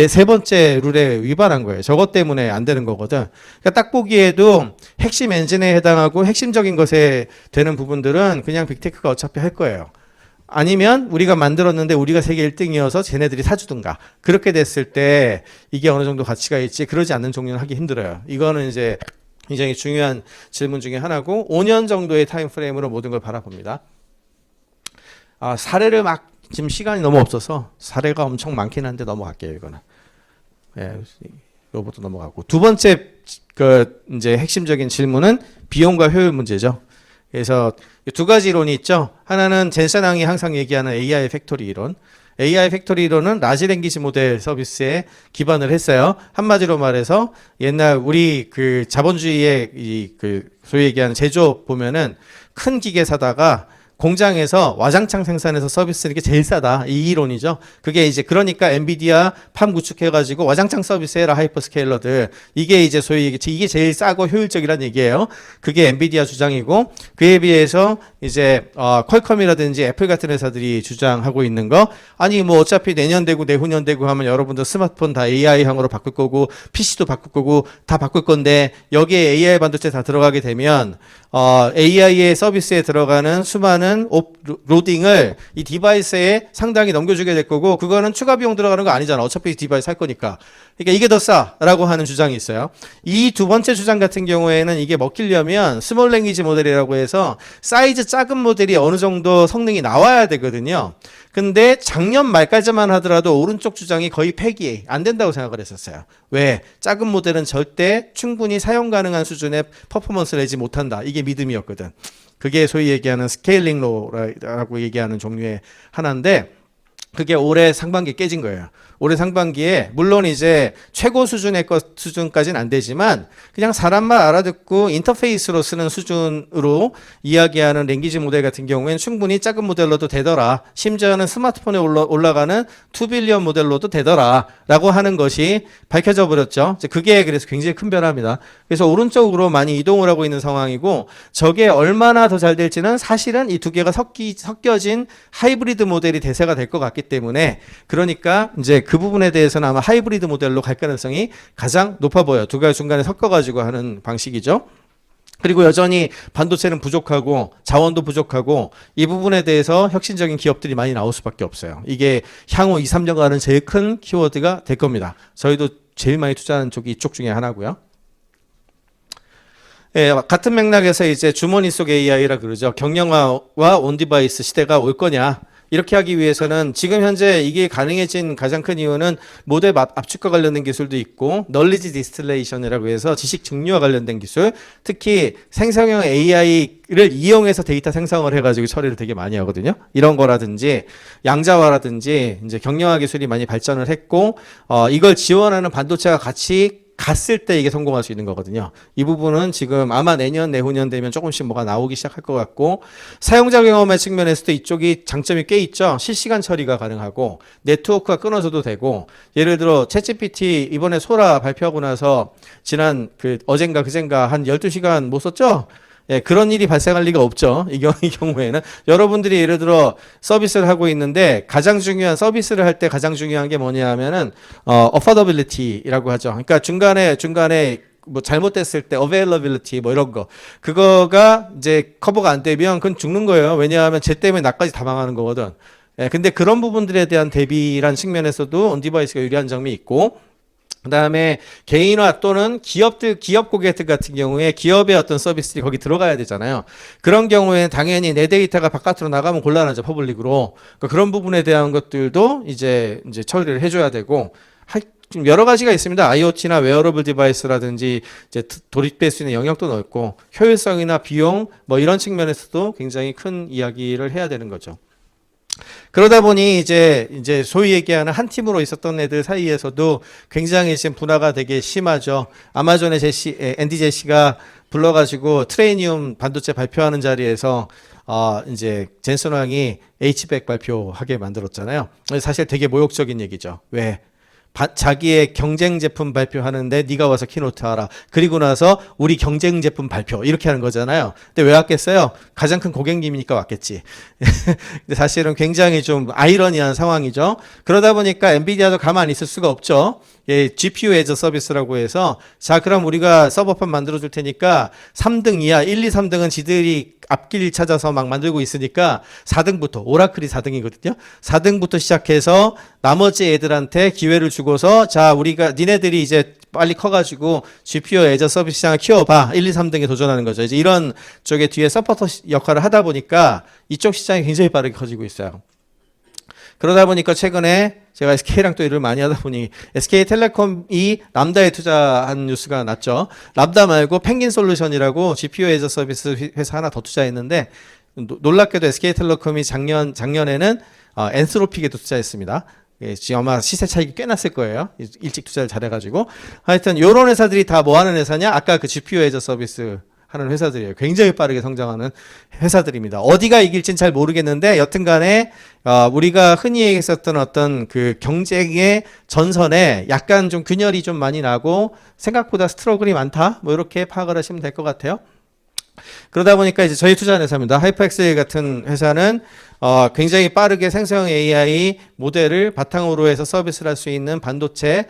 세 번째 룰에 위반한 거예요. 저것 때문에 안 되는 거거든. 그러니까 딱 보기에도 핵심 엔진에 해당하고 핵심적인 것에 되는 부분들은 그냥 빅테크가 어차피 할 거예요. 아니면 우리가 만들었는데 우리가 세계 1등이어서 쟤네들이 사주든가. 그렇게 됐을 때 이게 어느 정도 가치가 있지, 그러지 않는 종류는 하기 힘들어요. 이거는 이제 굉장히 중요한 질문 중에 하나고, 5년 정도의 타임 프레임으로 모든 걸 바라봅니다. 사례를 지금 시간이 너무 없어서 사례가 엄청 많긴 한데 넘어갈게요, 이거는. 예, 이거부터 넘어가고. 두 번째, 이제 핵심적인 질문은 비용과 효율 문제죠. 그래서 두 가지 이론이 있죠. 하나는 젠센항이 항상 얘기하는 AI 팩토리 이론. AI 팩토리 이론은 라지 랭귀지 모델 서비스에 기반을 했어요. 한마디로 말해서 옛날 우리 자본주의의 소위 얘기하는 제조업 보면은 큰 기계 사다가 공장에서 와장창 생산해서 서비스는 게 제일 싸다. 이 이론이죠. 그게 이제 그러니까 엔비디아 팜 구축해가지고 와장창 서비스해라 하이퍼스케일러들. 이게 이제 소위 이게 제일 싸고 효율적이라는 얘기예요. 그게 엔비디아 주장이고 그에 비해서 이제 퀄컴이라든지 애플 같은 회사들이 주장하고 있는 거 아니 뭐 어차피 내년 되고 내후년 되고 하면 여러분들 스마트폰 다 AI형으로 바꿀 거고 PC도 바꿀 거고 다 바꿀 건데 여기에 AI 반도체 다 들어가게 되면 AI의 서비스에 들어가는 수많은 로딩을 이 디바이스에 상당히 넘겨주게 될 거고 그거는 추가 비용 들어가는 거 아니잖아. 어차피 디바이스 할 거니까. 그러니까 이게 더 싸라고 하는 주장이 있어요. 이 두 번째 주장 같은 경우에는 이게 먹히려면 스몰 랭귀지 모델이라고 해서 사이즈 작은 모델이 어느 정도 성능이 나와야 되거든요. 근데 작년 말까지만 하더라도 오른쪽 주장이 거의 폐기 안 된다고 생각을 했었어요. 왜? 작은 모델은 절대 충분히 사용 가능한 수준의 퍼포먼스를 내지 못한다. 이게 믿음이었거든. 그게 소위 얘기하는 스케일링 로라고 얘기하는 종류의 하나인데 그게 올해 상반기에 깨진 거예요. 올해 상반기에 물론 이제 최고 수준의 수준까지는 안 되지만 그냥 사람만 알아듣고 인터페이스로 쓰는 수준으로 이야기하는 랭귀지 모델 같은 경우에는 충분히 작은 모델로도 되더라. 심지어는 스마트폰에 올라가는 2빌리언 모델로도 되더라. 라고 하는 것이 밝혀져 버렸죠. 그게 그래서 굉장히 큰 변화입니다. 그래서 오른쪽으로 많이 이동을 하고 있는 상황이고 저게 얼마나 더 잘 될지는 사실은 이 두 개가 섞여진 하이브리드 모델이 대세가 될 것 같기 때문에 그러니까 이제 그 부분에 대해서는 아마 하이브리드 모델로 갈 가능성이 가장 높아 보여요. 두 가지 중간에 섞어가지고 하는 방식이죠. 그리고 여전히 반도체는 부족하고 자원도 부족하고 이 부분에 대해서 혁신적인 기업들이 많이 나올 수밖에 없어요. 이게 향후 2, 3년간은 제일 큰 키워드가 될 겁니다. 저희도 제일 많이 투자하는 쪽이 이쪽 중에 하나고요. 예, 같은 맥락에서 이제 주머니 속 AI라 그러죠. 경량화와 온디바이스 시대가 올 거냐. 이렇게 하기 위해서는 지금 현재 이게 가능해진 가장 큰 이유는 모델 압축과 관련된 기술도 있고 널리지 디스틸레이션이라고 해서 지식 증류와 관련된 기술 특히 생성형 AI를 이용해서 데이터 생성을 해가지고 처리를 되게 많이 하거든요. 이런 거라든지 양자화라든지 이제 경량화 기술이 많이 발전을 했고 이걸 지원하는 반도체가 같이 갔을 때 이게 성공할 수 있는 거거든요. 이 부분은 지금 아마 내년, 내후년 되면 조금씩 뭐가 나오기 시작할 것 같고 사용자 경험의 측면에서도 이쪽이 장점이 꽤 있죠. 실시간 처리가 가능하고 네트워크가 끊어져도 되고 예를 들어 챗GPT 이번에 소라 발표하고 나서 지난 어젠가 그젠가 한 12시간 못 썼죠? 예, 그런 일이 발생할 리가 없죠. 이 경우에는 여러분들이 예를 들어 서비스를 하고 있는데 가장 중요한 서비스를 할 때 가장 중요한 게 뭐냐 하면은 affordability라고 하죠. 그러니까 중간에 뭐 잘못됐을 때 availability 뭐 이런 거 그거가 이제 커버가 안 되면 그건 죽는 거예요. 왜냐하면 쟤 때문에 나까지 다 망하는 거거든. 예, 근데 그런 부분들에 대한 대비란 측면에서도 온디바이스가 유리한 점이 있고 그 다음에 개인화 또는 기업 고객들 같은 경우에 기업의 어떤 서비스들이 거기 들어가야 되잖아요. 그런 경우에는 당연히 내 데이터가 바깥으로 나가면 곤란하죠. 퍼블릭으로. 그러니까 그런 부분에 대한 것들도 이제 처리를 해줘야 되고 좀 여러 가지가 있습니다. IoT나 웨어러블 디바이스라든지 이제 도입될 수 있는 영역도 넓고 효율성이나 비용 뭐 이런 측면에서도 굉장히 큰 이야기를 해야 되는 거죠. 그러다 보니 이제 소위 얘기하는 한 팀으로 있었던 애들 사이에서도 굉장히 지금 분화가 되게 심하죠. 아마존의 앤디 제시가 불러가지고 트레이니움 반도체 발표하는 자리에서 이제 젠슨 황이 H100 발표하게 만들었잖아요. 사실 되게 모욕적인 얘기죠. 왜? 자기의 경쟁 제품 발표하는데 네가 와서 키노트 하라. 그리고 나서 우리 경쟁 제품 발표 이렇게 하는 거잖아요. 근데 왜 왔겠어요? 가장 큰 고객님이니까 왔겠지. 근데 사실은 굉장히 좀 아이러니한 상황이죠. 그러다 보니까 엔비디아도 가만히 있을 수가 없죠. 예, GPU as a 서비스라고 해서 자 그럼 우리가 서버판 만들어 줄 테니까 3등 이하 1, 2, 3등은 지들이 앞길 찾아서 막 만들고 있으니까 4등부터 오라클이 4등이거든요. 4등부터 시작해서 나머지 애들한테 기회를 주고서 자 우리가 니네들이 이제 빨리 커가지고 GPU as a 서비스 시장을 키워봐 1, 2, 3등에 도전하는 거죠. 이제 이런 쪽에 뒤에 서포터 역할을 하다 보니까 이쪽 시장이 굉장히 빠르게 커지고 있어요. 그러다 보니까 최근에 제가 SK랑 또 일을 많이 하다 보니 SK텔레콤이 람다에 투자한 뉴스가 났죠. 람다 말고 펭귄 솔루션이라고 GPU as a 서비스 회사 하나 더 투자했는데 놀랍게도 SK텔레콤이 작년에는 엔스로픽에도 투자했습니다. 예, 지금 아마 시세 차익이 꽤 났을 거예요. 일찍 투자를 잘해가지고. 하여튼 요런 회사들이 다 뭐 하는 회사냐? 아까 그 GPU as a 서비스 하는 회사들이에요. 굉장히 빠르게 성장하는 회사들입니다. 어디가 이길진 잘 모르겠는데 여튼간에 우리가 흔히 얘기했었던 어떤 그 경쟁의 전선에 약간 좀 균열이 좀 많이 나고 생각보다 스트러글이 많다. 뭐 이렇게 파악을 하시면 될 것 같아요. 그러다 보니까 이제 저희 투자한 회사입니다. 하이퍼엑셀 같은 회사는 굉장히 빠르게 생성형 AI 모델을 바탕으로 해서 서비스를 할 수 있는 반도체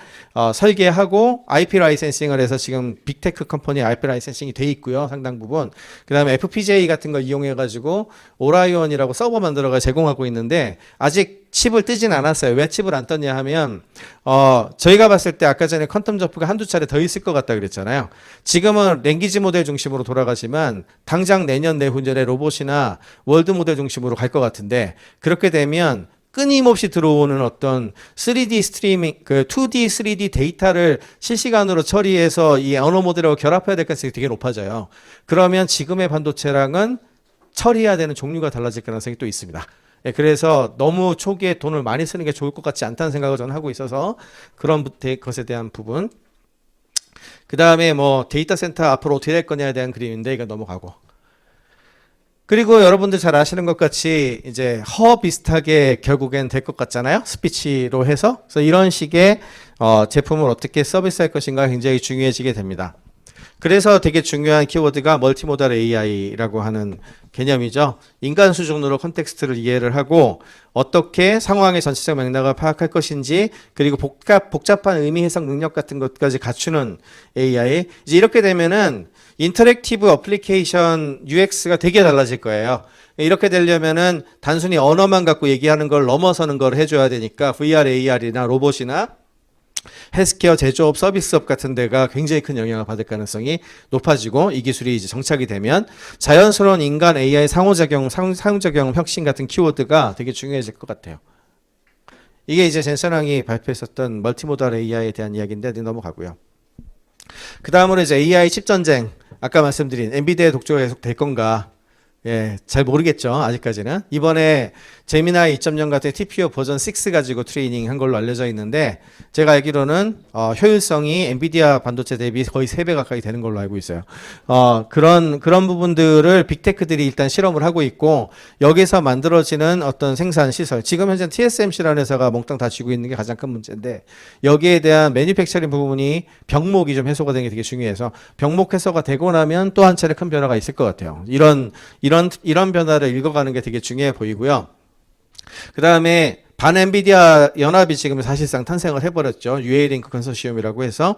설계하고 IP 라이센싱을 해서 지금 빅테크 컴퍼니 IP 라이센싱이 돼 있고요. 상당 부분. 그다음에 FPGA 같은 거 이용해 가지고 오라이온이라고 서버 만들어가 제공하고 있는데 아직 칩을 뜨진 않았어요. 왜 칩을 안 떴냐 하면 저희가 봤을 때 아까 전에 퀀텀 점프가 한두 차례 더 있을 것 같다 그랬잖아요. 지금은 랭귀지 모델 중심으로 돌아가지만 당장 내년 내후년에 로봇이나 월드 모델 중심으로 갈 것 같은데 그렇게 되면 끊임없이 들어오는 어떤 3D 스트리밍, 그 2D, 3D 데이터를 실시간으로 처리해서 이 언어 모델하고 결합해야 될 가능성이 되게 높아져요. 그러면 지금의 반도체랑은 처리해야 되는 종류가 달라질 가능성이 또 있습니다. 예, 그래서 너무 초기에 돈을 많이 쓰는 게 좋을 것 같지 않다는 생각을 저는 하고 있어서 그런 것에 대한 부분. 그 다음에 뭐 데이터 센터 앞으로 어떻게 될 거냐에 대한 그림인데 이거 넘어가고. 그리고 여러분들 잘 아시는 것 같이 이제 비슷하게 결국엔 될 것 같잖아요. 스피치로 해서. 그래서 이런 식의 제품을 어떻게 서비스할 것인가 굉장히 중요해지게 됩니다. 그래서 되게 중요한 키워드가 멀티모달 AI라고 하는 개념이죠. 인간 수준으로 컨텍스트를 이해를 하고 어떻게 상황의 전체적 맥락을 파악할 것인지 그리고 복잡한 의미 해석 능력 같은 것까지 갖추는 AI. 이제 이렇게 되면은 인터랙티브 어플리케이션 UX가 되게 달라질 거예요. 이렇게 되려면은 단순히 언어만 갖고 얘기하는 걸 넘어서는 걸 해줘야 되니까 VR, AR이나 로봇이나 헬스케어, 제조업, 서비스업 같은 데가 굉장히 큰 영향을 받을 가능성이 높아지고 이 기술이 이제 정착이 되면 자연스러운 인간 AI 상호작용 혁신 같은 키워드가 되게 중요해질 것 같아요. 이게 이제 젠슨 황이 발표했었던 멀티모달 AI에 대한 이야기인데 넘어가고요. 그 다음으로 이제 AI 칩 전쟁. 아까 말씀드린 엔비디아의 독주가 계속 될 건가? 예, 잘 모르겠죠. 아직까지는. 이번에 제미나이 2.0 같은 TPU 버전 6 가지고 트레이닝 한 걸로 알려져 있는데 제가 알기로는 효율성이 엔비디아 반도체 대비 거의 3배 가까이 되는 걸로 알고 있어요. 그런 부분들을 빅테크들이 일단 실험을 하고 있고 여기서 만들어지는 어떤 생산 시설. 지금 현재 TSMC라는 회사가 몽땅 다 쥐고 있는 게 가장 큰 문제인데 여기에 대한 매니팩처링 부분이 병목이 좀 해소가 되는 게 되게 중요해서 병목 해소가 되고 나면 또 한 차례 큰 변화가 있을 것 같아요. 이런 변화를 읽어가는 게 되게 중요해 보이고요. 그 다음에 반 엔비디아 연합이 지금 사실상 탄생을 해버렸죠. UA링크 컨소시엄이라고 해서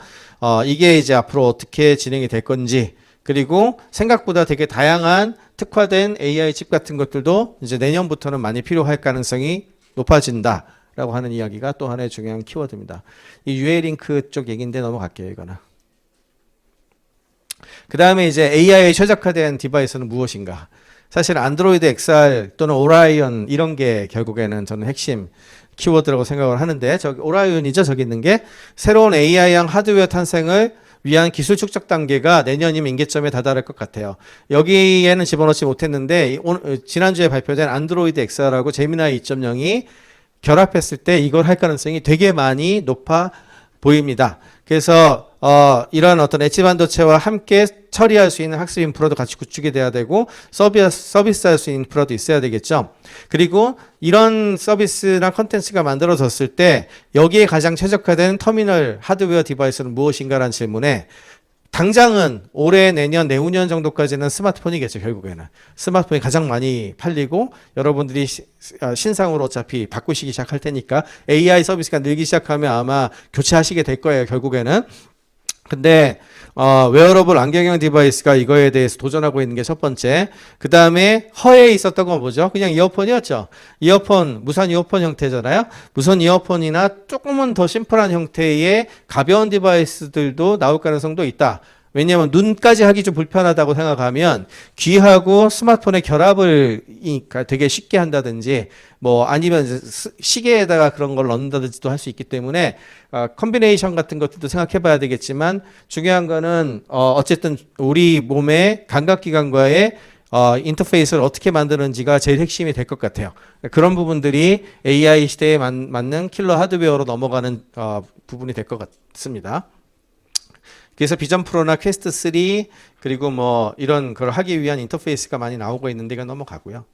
이게 이제 앞으로 어떻게 진행이 될 건지 그리고 생각보다 되게 다양한 특화된 AI 칩 같은 것들도 이제 내년부터는 많이 필요할 가능성이 높아진다라고 하는 이야기가 또 하나의 중요한 키워드입니다. 이 UA링크 쪽 얘기인데 넘어갈게요. 이거는. 그 다음에 이제 AI에 최적화된 디바이스는 무엇인가? 사실 안드로이드 XR 또는 오라이온 이런 게 결국에는 저는 핵심 키워드라고 생각을 하는데 저기 오라이온이죠. 저기 있는 게 새로운 AI형 하드웨어 탄생을 위한 기술 축적 단계가 내년이면 임계점에 다다를 것 같아요. 여기에는 집어넣지 못했는데 지난주에 발표된 안드로이드 XR하고 제미나이 2.0이 결합했을 때 이걸 할 가능성이 되게 많이 높아 보입니다. 그래서 이런 어떤 엣지 반도체와 함께 처리할 수 있는 학습 인프라도 같이 구축이 돼야 되고 서비스할 수 있는 인프라도 있어야 되겠죠. 그리고 이런 서비스나 컨텐츠가 만들어졌을 때 여기에 가장 최적화된 터미널 하드웨어 디바이스는 무엇인가라는 질문에 당장은 올해, 내년, 내후년 정도까지는 스마트폰이겠죠. 결국에는 스마트폰이 가장 많이 팔리고 여러분들이 신상으로 어차피 바꾸시기 시작할 테니까 AI 서비스가 늘기 시작하면 아마 교체하시게 될 거예요. 결국에는. 근데 웨어러블 안경형 디바이스가 이거에 대해서 도전하고 있는 게 첫 번째. 그 다음에 허에 있었던 건 뭐죠? 그냥 이어폰이었죠. 이어폰, 무선 이어폰 형태잖아요. 무선 이어폰이나 조금은 더 심플한 형태의 가벼운 디바이스들도 나올 가능성도 있다. 왜냐하면 눈까지 하기 좀 불편하다고 생각하면 귀하고 스마트폰의 결합을 되게 쉽게 한다든지 뭐 아니면 시계에다가 그런 걸 넣는다든지도 할 수 있기 때문에 컴비네이션 같은 것들도 생각해 봐야 되겠지만 중요한 거는 어쨌든 우리 몸의 감각기관과의 인터페이스를 어떻게 만드는지가 제일 핵심이 될 것 같아요. 그런 부분들이 AI 시대에 맞는 킬러 하드웨어로 넘어가는 부분이 될 것 같습니다. 그래서 비전 프로나 퀘스트 3 그리고 뭐 이런 걸 하기 위한 인터페이스가 많이 나오고 있는데 이건 넘어가고요.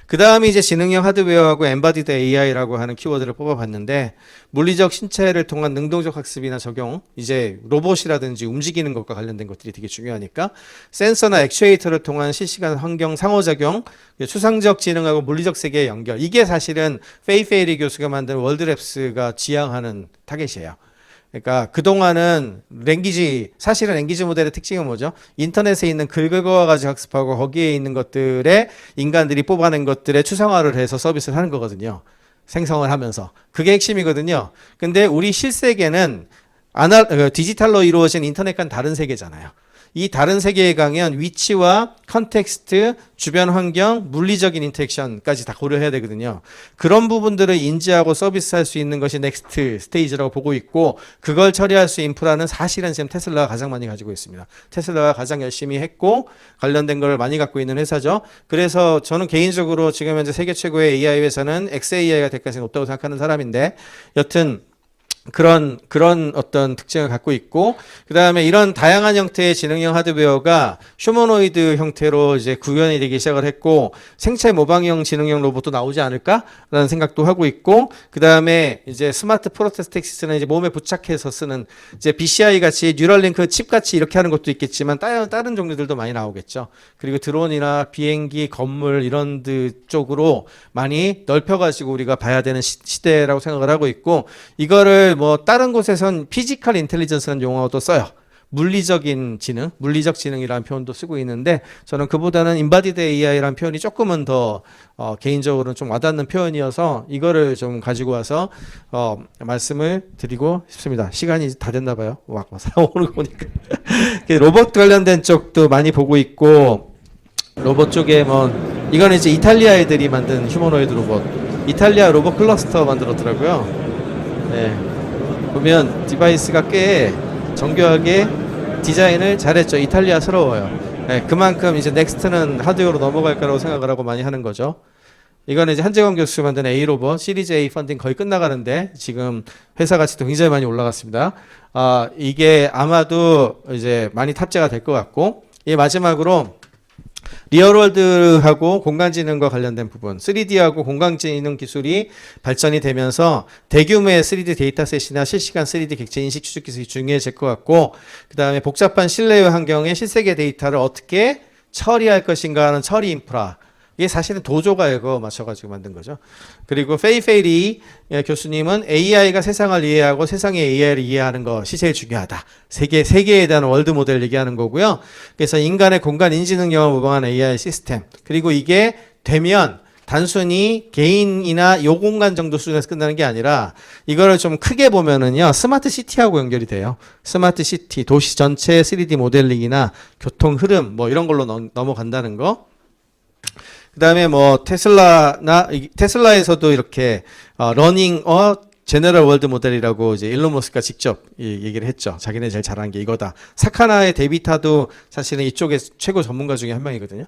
그 다음에 이제 지능형 하드웨어하고 엠바디드 AI라고 하는 키워드를 뽑아봤는데 물리적 신체를 통한 능동적 학습이나 적용, 이제 로봇이라든지 움직이는 것과 관련된 것들이 되게 중요하니까 센서나 액추에이터를 통한 실시간 환경 상호작용, 추상적 지능하고 물리적 세계의 연결, 이게 사실은 페이페이리 교수가 만든 월드랩스가 지향하는 타겟이에요. 그러니까 그동안은 사실은 랭귀지 모델의 특징은 뭐죠? 인터넷에 있는 글을 가지고 학습하고 거기에 있는 것들에 인간들이 뽑아낸 것들의 추상화를 해서 서비스를 하는 거거든요. 생성을 하면서. 그게 핵심이거든요. 근데 우리 실세계는 디지털로 이루어진 인터넷과는 다른 세계잖아요. 이 다른 세계에 가면 위치와 컨텍스트, 주변 환경, 물리적인 인터랙션까지 다 고려해야 되거든요. 그런 부분들을 인지하고 서비스할 수 있는 것이 넥스트 스테이지라고 보고 있고, 그걸 처리할 수 있는 인프라는 사실은 지금 테슬라가 가장 많이 가지고 있습니다. 테슬라가 가장 열심히 했고 관련된 걸 많이 갖고 있는 회사죠. 그래서 저는 개인적으로 지금 현재 세계 최고의 AI 회사는 xAI가 될 가능성이 높다고 생각하는 사람인데, 여튼 그런 어떤 특징을 갖고 있고, 그 다음에 이런 다양한 형태의 지능형 하드웨어가 휴머노이드 형태로 이제 구현이 되기 시작을 했고, 생체 모방형 지능형 로봇도 나오지 않을까라는 생각도 하고 있고, 그 다음에 이제 스마트 프로스테틱스는 이제 몸에 부착해서 쓰는 이제 BCI 같이 뉴럴링크 칩 같이 이렇게 하는 것도 있겠지만 다른 종류들도 많이 나오겠죠. 그리고 드론이나 비행기, 건물 이런 쪽으로 많이 넓혀가지고 우리가 봐야 되는 시대라고 생각을 하고 있고, 이거를 뭐 다른 곳에선 피지컬 인텔리전스라는 용어도 써요. 물리적인 지능, 물리적 지능이라는 표현도 쓰고 있는데, 저는 그보다는 인바디드 AI라는 표현이 조금은 더 개인적으로는 좀 와닿는 표현이어서 이거를 좀 가지고 와서 말씀을 드리고 싶습니다. 시간이 다 됐나 봐요. 막 오는 거 보니까. 로봇 관련된 쪽도 많이 보고 있고, 로봇 쪽에 뭐 이거는 이제 이탈리아 애들이 만든 휴머노이드 로봇, 이탈리아 로봇 클러스터 만들었더라고요. 네. 보면 디바이스가 꽤 정교하게 디자인을 잘했죠. 이탈리아스러워요. 네, 그만큼 이제 넥스트는 하드웨어로 넘어갈 거라고 생각을 하고 많이 하는 거죠. 이거는 이제 한재건 교수 만든 A로봇 시리즈 A 펀딩 거의 끝나가는데 지금 회사 가치도 굉장히 많이 올라갔습니다. 이게 아마도 이제 많이 탑재가 될 것 같고, 이 마지막으로 리얼월드하고 공간지능과 관련된 부분, 3D하고 공간지능 기술이 발전이 되면서 대규모의 3D 데이터셋이나 실시간 3D 객체 인식 추적 기술이 중요해질 것 같고, 그 다음에 복잡한 실내외 환경의 실세계 데이터를 어떻게 처리할 것인가 하는 처리 인프라, 이게 사실은 도조가 이거 맞춰가지고 만든 거죠. 그리고 페이페이리 교수님은 AI가 세상을 이해하고 세상이 AI를 이해하는 것이 제일 중요하다. 세계에 대한 월드 모델을 얘기하는 거고요. 그래서 인간의 공간 인지 능력을 모방하는 AI 시스템. 그리고 이게 되면 단순히 개인이나 요 공간 정도 수준에서 끝나는 게 아니라 이거를 좀 크게 보면은요, 스마트 시티하고 연결이 돼요. 스마트 시티, 도시 전체 3D 모델링이나 교통 흐름 뭐 이런 걸로 넘어간다는 거. 그 다음에 뭐 테슬라에서도 이렇게 러닝 제너럴 월드 모델이라고 이제 일론 머스크가 직접 얘기를 했죠. 자기네 제일 잘하는 게 이거다. 사카나의 데비타도 사실은 이쪽에 최고 전문가 중에 한 명이거든요.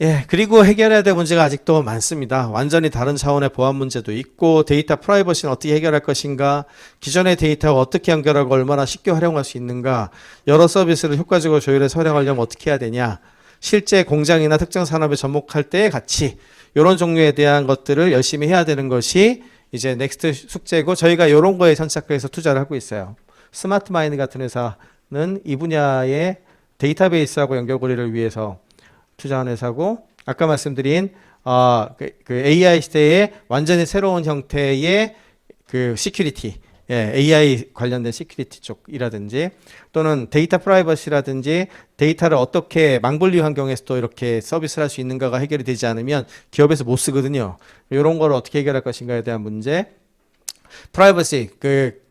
예, 그리고 해결해야 될 문제가 아직도 많습니다. 완전히 다른 차원의 보안 문제도 있고, 데이터 프라이버시는 어떻게 해결할 것인가, 기존의 데이터와 어떻게 연결하고 얼마나 쉽게 활용할 수 있는가, 여러 서비스를 효과적으로 조율해서 활용하려면 어떻게 해야 되냐, 실제 공장이나 특정 산업에 접목할 때의 가치, 이런 종류에 대한 것들을 열심히 해야 되는 것이 이제 넥스트 숙제고, 저희가 이런 거에 선착해서 투자를 하고 있어요. 스마트 마인드 같은 회사는 이 분야의 데이터베이스하고 연결고리를 위해서 투자한 회사고, 아까 말씀드린 그 AI 시대의 완전히 새로운 형태의 그 시큐리티, 예, AI 관련된 시큐리티 쪽이라든지 또는 데이터 프라이버시라든지 데이터를 어떻게 망분리 환경에서도 이렇게 서비스를 할 수 있는가가 해결이 되지 않으면 기업에서 못 쓰거든요. 이런 걸 어떻게 해결할 것인가에 대한 문제. 프라이버시,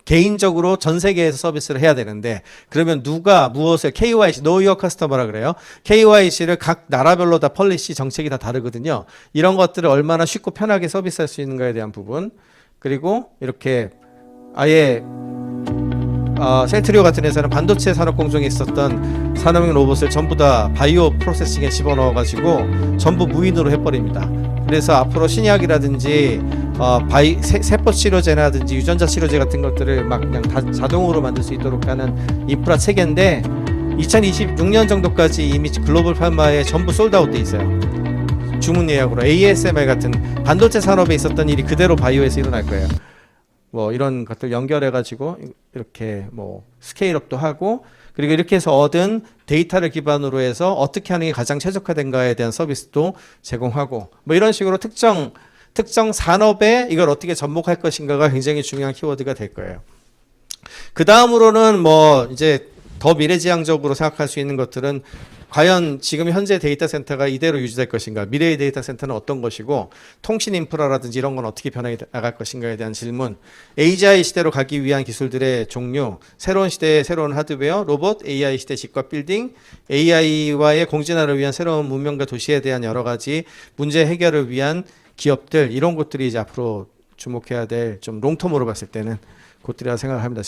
개인적으로 전 세계에서 서비스를 해야 되는데, 그러면 누가 무엇을 KYC, Know Your Customer라 그래요. KYC를 각 나라별로 다 폴리시 정책이 다 다르거든요. 이런 것들을 얼마나 쉽고 편하게 서비스할 수 있는가에 대한 부분. 그리고 이렇게 아예 셀트리오 같은 회사는 반도체 산업 공정에 있었던 산업용 로봇을 전부 다 바이오 프로세싱에 집어넣어가지고 전부 무인으로 해버립니다. 그래서 앞으로 신약이라든지 세포 치료제라든지 유전자 치료제 같은 것들을 막 그냥 다 자동으로 만들 수 있도록 하는 인프라 체계인데 2026년 정도까지 이미 글로벌 파마에 전부 솔드아웃 돼 있어요. 주문 예약으로. ASML 같은 반도체 산업에 있었던 일이 그대로 바이오에서 일어날 거예요. 뭐 이런 것들 연결해 가지고 이렇게 뭐 스케일업도 하고, 그리고 이렇게 해서 얻은 데이터를 기반으로 해서 어떻게 하는 게 가장 최적화된가에 대한 서비스도 제공하고, 뭐 이런 식으로 특정 산업에 이걸 어떻게 접목할 것인가가 굉장히 중요한 키워드가 될 거예요. 그 다음으로는 뭐 이제 더 미래지향적으로 생각할 수 있는 것들은 과연 지금 현재 데이터 센터가 이대로 유지될 것인가, 미래의 데이터 센터는 어떤 것이고, 통신 인프라라든지 이런 건 어떻게 변해 나갈 것인가에 대한 질문, AGI 시대로 가기 위한 기술들의 종류, 새로운 시대의 새로운 하드웨어, 로봇, AI 시대 집과 빌딩, AI와의 공진화를 위한 새로운 문명과 도시에 대한 여러 가지 문제 해결을 위한 기업들, 이런 것들이 이제 앞으로 주목해야 될, 좀 롱텀으로 봤을 때는 그것들이라고 생각을 합니다.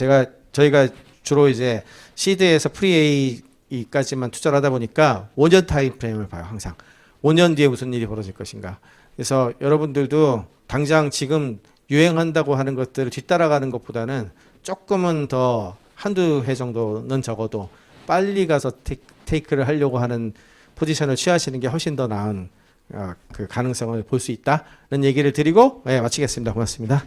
저희가 주로 이제 시드에서 프리-A까지만 투자를 하다 보니까 5년 타임 프레임을 봐요. 항상 5년 뒤에 무슨 일이 벌어질 것인가. 그래서 여러분들도 당장 지금 유행한다고 하는 것들을 뒤따라가는 것보다는 조금은 더 한두 해 정도는 적어도 빨리 가서 테이크를 하려고 하는 포지션을 취하시는 게 훨씬 더 나은 그 가능성을 볼 수 있다는 얘기를 드리고 마치겠습니다. 고맙습니다.